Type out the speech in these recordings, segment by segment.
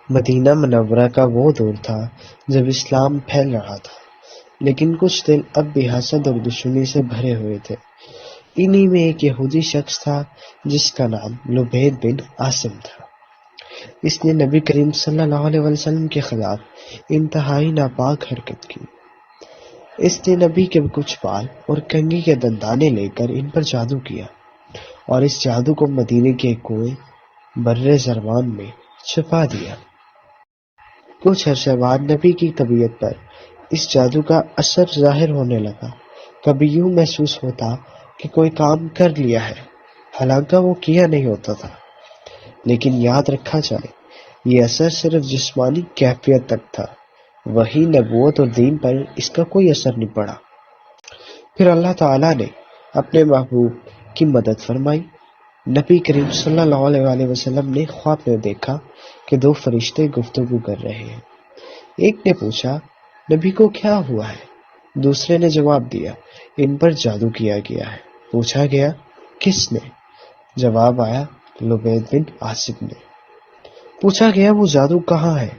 مدینہ منورہ کا وہ دور تھا جب اسلام پھیل رہا تھا، لیکن کچھ دل اب بھی حسد اور دشمنی سے بھرے ہوئے تھے۔ انہی میں ایک یہودی شخص تھا جس کا نام لبید بن عاصم تھا۔ اس نے نبی کریم صلی اللہ علیہ وسلم کے خلاف انتہائی ناپاک حرکت کی۔ اس نے نبی کے کچھ بال اور کنگھی کے دندانے لے کر ان پر جادو کیا اور اس جادو کو مدینے کے کنویں بر زروان میں چھپا دیا۔ کچھ عرصے بعد نبی کی طبیعت پر اس جادو کا اثر ظاہر ہونے لگا۔ کبھی یوں محسوس ہوتا کہ کوئی کام کر لیا ہے، حالانکہ وہ کیا نہیں ہوتا تھا۔ لیکن یاد رکھا جائے، یہ اثر صرف جسمانی کیفیت تک تھا، وہی نبوت اور دین پر اس کا کوئی اثر نہیں پڑا۔ پھر اللہ تعالیٰ نے اپنے محبوب کی مدد فرمائی۔ نبی کریم صلی اللہ علیہ وسلم نے خواب میں دیکھا کہ دو فرشتے گفتگو کر رہے ہیں۔ ایک نے پوچھا، نبی کو کیا ہوا ہے؟ دوسرے نے جواب دیا، ان پر جادو کیا گیا ہے۔ پوچھا گیا، کس نے؟ جواب آیا، لبید بن عاصم نے۔ پوچھا گیا، وہ جادو کہاں ہے؟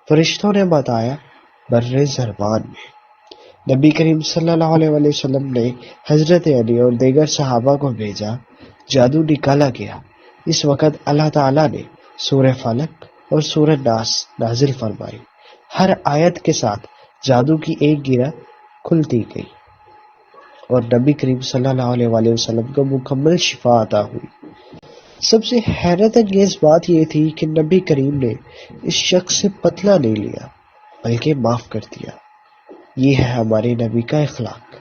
فرشتوں نے بتایا، بر زروان میں۔ نبی کریم صلی اللہ علیہ وسلم نے حضرت علی اور دیگر صحابہ کو بھیجا۔ جادو نکالا گیا۔ اس وقت اللہ تعالیٰ نے سورہ فلق اور سورہ ناس نازل فرمائی۔ ہر آیت کے ساتھ جادو کی ایک گرہ کھلتی گئی اور نبی کریم صلی اللہ علیہ وسلم کو مکمل شفا عطا ہوئی۔ سب سے حیرت انگیز بات یہ تھی کہ نبی کریم نے اس شخص سے بدلہ نہیں لیا بلکہ معاف کر دیا۔ یہ ہے ہمارے نبی کا اخلاق۔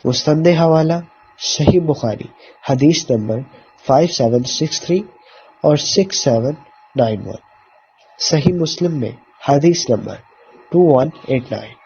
مستند حوالہ صحیح بخاری حدیث نمبر 5763 اور 6791، صحیح مسلم میں حدیث نمبر 2189۔